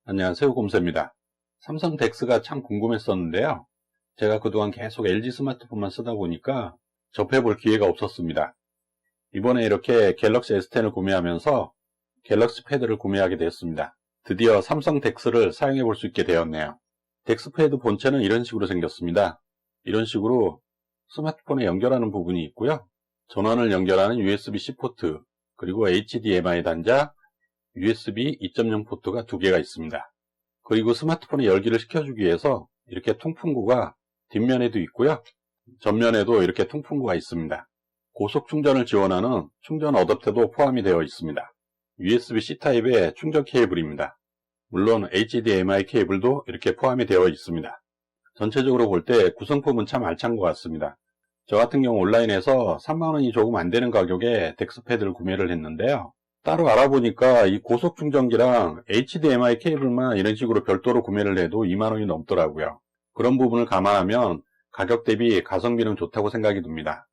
안녕하세요, 곰새입니다. 삼성 덱스가 참 궁금했었는데요. 제가 그동안 계속 LG 스마트폰만 쓰다 보니까 접해볼 기회가 없었습니다. 이번에 이렇게 갤럭시 S10을 구매하면서 갤럭시 패드를 구매하게 되었습니다. 드디어 삼성 덱스를 사용해 볼 수 있게 되었네요. 덱스 패드 본체는 이런 식으로 생겼습니다. 이런 식으로 스마트폰에 연결하는 부분이 있고요. 전원을 연결하는 USB-C 포트, 그리고 HDMI 단자, USB 2.0 포트가 두 개가 있습니다. 그리고 스마트폰의 열기를 식혀주기 위해서 이렇게 통풍구가 뒷면에도 있고요. 전면에도 이렇게 통풍구가 있습니다. 고속 충전을 지원하는 충전 어댑터도 포함이 되어 있습니다. USB-C 타입의 충전 케이블입니다. 물론 HDMI 케이블도 이렇게 포함이 되어 있습니다. 전체적으로 볼 때 구성품은 참 알찬 것 같습니다. 저 같은 경우 온라인에서 3만원이 조금 안 되는 가격에 덱스 패드를 구매를 했는데요. 따로 알아보니까 이 고속 충전기랑 HDMI 케이블만 이런 식으로 별도로 구매를 해도 2만원이 넘더라고요. 그런 부분을 감안하면 가격 대비 가성비는 좋다고 생각이 듭니다.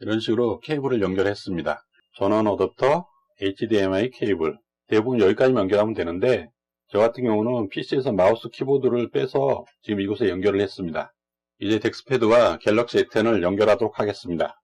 이런 식으로 케이블을 연결했습니다. 전원 어댑터, HDMI 케이블, 대부분 여기까지만 연결하면 되는데 저 같은 경우는 PC에서 마우스 키보드를 빼서 지금 이곳에 연결을 했습니다. 이제 덱스패드와 갤럭시 S10을 연결하도록 하겠습니다.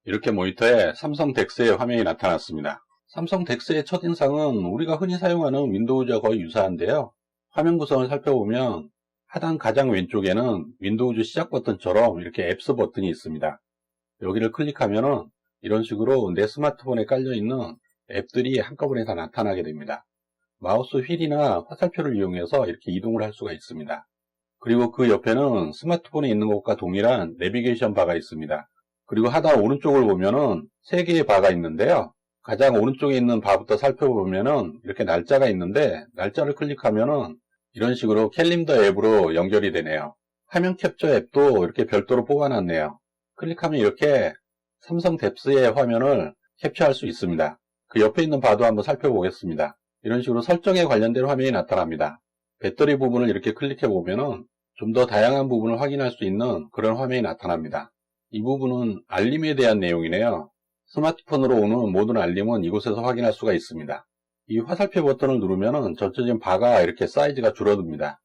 이렇게 모니터에 삼성 덱스의 화면이 나타났습니다. 삼성 덱스의 첫인상은 우리가 흔히 사용하는 윈도우즈와 거의 유사한데요. 화면 구성을 살펴보면 하단 가장 왼쪽에는 윈도우즈 시작 버튼처럼 이렇게 앱스 버튼이 있습니다. 여기를 클릭하면 이런 식으로 내 스마트폰에 깔려있는 앱들이 한꺼번에 다 나타나게 됩니다. 마우스 휠이나 화살표를 이용해서 이렇게 이동을 할 수가 있습니다. 그리고 그 옆에는 스마트폰에 있는 것과 동일한 내비게이션 바가 있습니다. 그리고 하단 오른쪽을 보면은 3개의 바가 있는데요. 가장 오른쪽에 있는 바부터 살펴보면은 이렇게 날짜가 있는데 날짜를 클릭하면은 이런 식으로 캘린더 앱으로 연결이 되네요. 화면 캡처 앱도 이렇게 별도로 뽑아놨네요. 클릭하면 이렇게 삼성 덱스의 화면을 캡처할 수 있습니다. 그 옆에 있는 바도 한번 살펴보겠습니다. 이런 식으로 설정에 관련된 화면이 나타납니다. 배터리 부분을 이렇게 클릭해 보면은 좀 더 다양한 부분을 확인할 수 있는 그런 화면이 나타납니다. 이 부분은 알림에 대한 내용이네요. 스마트폰으로 오는 모든 알림은 이곳에서 확인할 수가 있습니다. 이 화살표 버튼을 누르면 전체적인 바가 이렇게 사이즈가 줄어듭니다.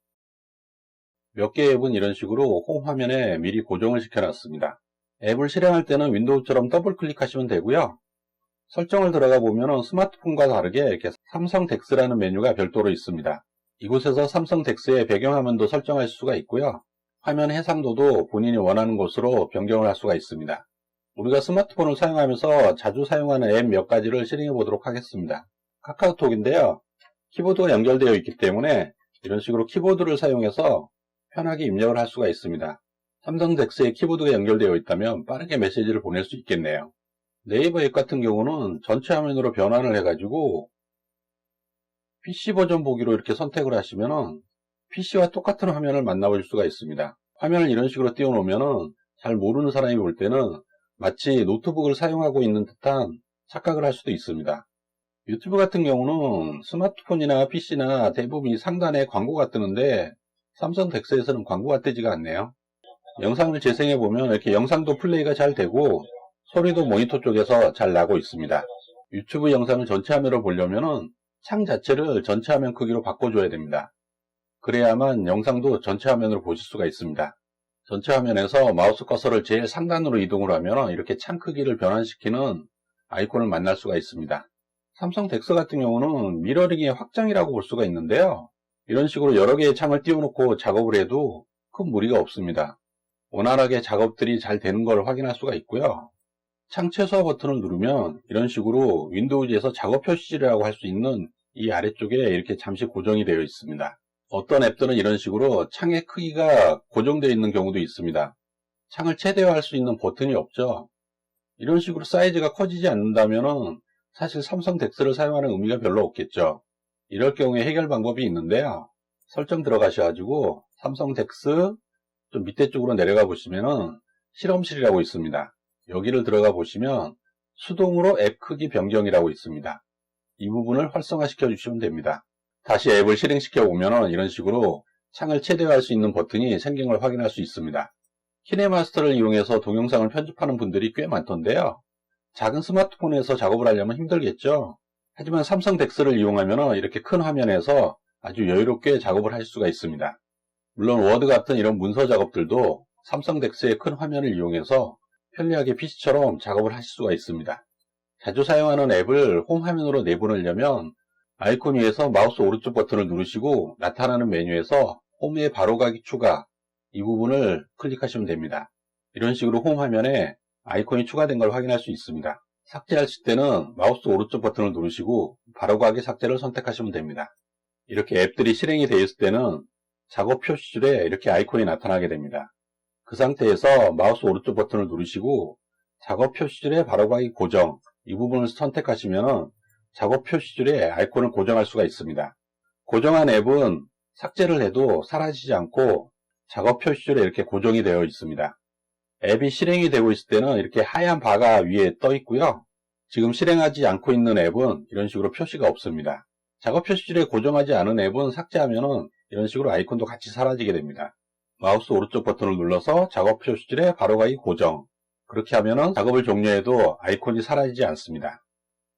몇 개의 앱은 이런 식으로 홈 화면에 미리 고정을 시켜놨습니다. 앱을 실행할 때는 윈도우처럼 더블 클릭하시면 되고요. 설정을 들어가 보면 스마트폰과 다르게 이렇게 삼성 덱스라는 메뉴가 별도로 있습니다. 이곳에서 삼성 덱스의 배경화면도 설정할 수가 있고요. 화면 해상도도 본인이 원하는 곳으로 변경을 할 수가 있습니다. 우리가 스마트폰을 사용하면서 자주 사용하는 앱 몇 가지를 실행해 보도록 하겠습니다. 카카오톡인데요. 키보드가 연결되어 있기 때문에 이런 식으로 키보드를 사용해서 편하게 입력을 할 수가 있습니다. 삼성 덱스에 키보드가 연결되어 있다면 빠르게 메시지를 보낼 수 있겠네요. 네이버 앱 같은 경우는 전체 화면으로 변환을 해가지고 PC 버전 보기로 이렇게 선택을 하시면은 PC와 똑같은 화면을 만나볼 수가 있습니다. 화면을 이런 식으로 띄워놓으면은 잘 모르는 사람이 볼 때는 마치 노트북을 사용하고 있는 듯한 착각을 할 수도 있습니다. 유튜브 같은 경우는 스마트폰이나 PC나 대부분 상단에 광고가 뜨는데 삼성 덱스에서는 광고가 뜨지가 않네요. 영상을 재생해보면 이렇게 영상도 플레이가 잘 되고 소리도 모니터 쪽에서 잘 나고 있습니다. 유튜브 영상을 전체 화면으로 보려면은 창 자체를 전체 화면 크기로 바꿔줘야 됩니다. 그래야만 영상도 전체 화면으로 보실 수가 있습니다. 전체 화면에서 마우스 커서를 제일 상단으로 이동을 하면 이렇게 창 크기를 변환시키는 아이콘을 만날 수가 있습니다. 삼성 덱스 같은 경우는 미러링의 확장이라고 볼 수가 있는데요. 이런 식으로 여러 개의 창을 띄워놓고 작업을 해도 큰 무리가 없습니다. 원활하게 작업들이 잘 되는 걸 확인할 수가 있고요. 창 최소화 버튼을 누르면 이런 식으로 윈도우즈에서 작업 표시라고 할 수 있는 이 아래쪽에 이렇게 잠시 고정이 되어 있습니다. 어떤 앱들은 이런 식으로 창의 크기가 고정되어 있는 경우도 있습니다. 창을 최대화할 수 있는 버튼이 없죠. 이런 식으로 사이즈가 커지지 않는다면 사실 삼성 덱스를 사용하는 의미가 별로 없겠죠. 이럴 경우에 해결 방법이 있는데요. 설정 들어가셔가지고 삼성 덱스 좀 밑에 쪽으로 내려가 보시면은 실험실이라고 있습니다. 여기를 들어가 보시면 수동으로 앱 크기 변경이라고 있습니다. 이 부분을 활성화시켜 주시면 됩니다. 다시 앱을 실행시켜 보면 이런 식으로 창을 최대화할 수 있는 버튼이 생긴 걸 확인할 수 있습니다. 키네마스터를 이용해서 동영상을 편집하는 분들이 꽤 많던데요. 작은 스마트폰에서 작업을 하려면 힘들겠죠. 하지만 삼성 덱스를 이용하면 이렇게 큰 화면에서 아주 여유롭게 작업을 할 수가 있습니다. 물론 워드 같은 이런 문서 작업들도 삼성 덱스의 큰 화면을 이용해서 편리하게 PC처럼 작업을 하실 수가 있습니다. 자주 사용하는 앱을 홈 화면으로 내보내려면 아이콘 위에서 마우스 오른쪽 버튼을 누르시고 나타나는 메뉴에서 홈에 바로가기 추가 이 부분을 클릭하시면 됩니다. 이런 식으로 홈 화면에 아이콘이 추가된 걸 확인할 수 있습니다. 삭제하실 때는 마우스 오른쪽 버튼을 누르시고 바로가기 삭제를 선택하시면 됩니다. 이렇게 앱들이 실행이 되어 있을 때는 작업 표시줄에 이렇게 아이콘이 나타나게 됩니다. 그 상태에서 마우스 오른쪽 버튼을 누르시고 작업 표시줄에 바로가기 고정 이 부분을 선택하시면 작업 표시줄에 아이콘을 고정할 수가 있습니다. 고정한 앱은 삭제를 해도 사라지지 않고 작업 표시줄에 이렇게 고정이 되어 있습니다. 앱이 실행이 되고 있을 때는 이렇게 하얀 바가 위에 떠 있고요. 지금 실행하지 않고 있는 앱은 이런 식으로 표시가 없습니다. 작업 표시줄에 고정하지 않은 앱은 삭제하면 이런 식으로 아이콘도 같이 사라지게 됩니다. 마우스 오른쪽 버튼을 눌러서 작업 표시줄에 바로가기 고정 그렇게 하면 작업을 종료해도 아이콘이 사라지지 않습니다.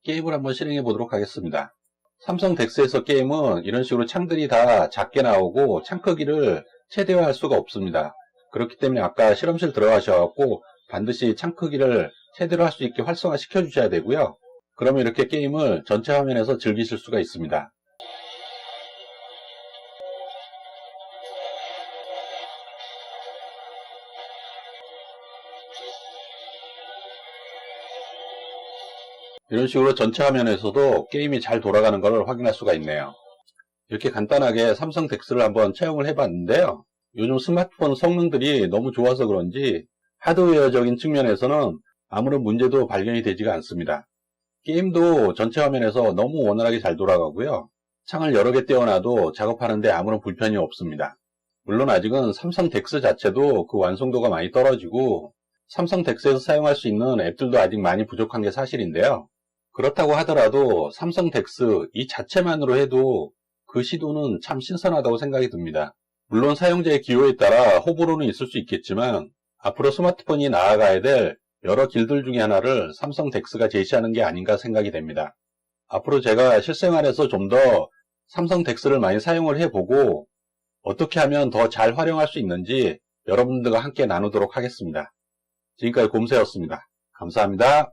게임을 한번 실행해 보도록 하겠습니다. 삼성 덱스에서 게임은 이런 식으로 창들이 다 작게 나오고 창 크기를 최대화할 수가 없습니다. 그렇기 때문에 아까 실험실 들어가셔서 반드시 창 크기를 최대로 할 수 있게 활성화 시켜 주셔야 되고요. 그러면 이렇게 게임을 전체 화면에서 즐기실 수가 있습니다. 이런 식으로 전체 화면에서도 게임이 잘 돌아가는 것을 확인할 수가 있네요. 이렇게 간단하게 삼성 덱스를 한번 체험을 해봤는데요. 요즘 스마트폰 성능들이 너무 좋아서 그런지 하드웨어적인 측면에서는 아무런 문제도 발견이 되지가 않습니다. 게임도 전체 화면에서 너무 원활하게 잘 돌아가고요. 창을 여러 개 떼어놔도 작업하는데 아무런 불편이 없습니다. 물론 아직은 삼성 덱스 자체도 그 완성도가 많이 떨어지고 삼성 덱스에서 사용할 수 있는 앱들도 아직 많이 부족한 게 사실인데요. 그렇다고 하더라도 삼성 덱스 이 자체만으로 해도 그 시도는 참 신선하다고 생각이 듭니다. 물론 사용자의 기호에 따라 호불호는 있을 수 있겠지만 앞으로 스마트폰이 나아가야 될 여러 길들 중에 하나를 삼성 덱스가 제시하는 게 아닌가 생각이 됩니다. 앞으로 제가 실생활에서 좀 더 삼성 덱스를 많이 사용을 해보고 어떻게 하면 더 잘 활용할 수 있는지 여러분들과 함께 나누도록 하겠습니다. 지금까지 곰새였습니다. 감사합니다.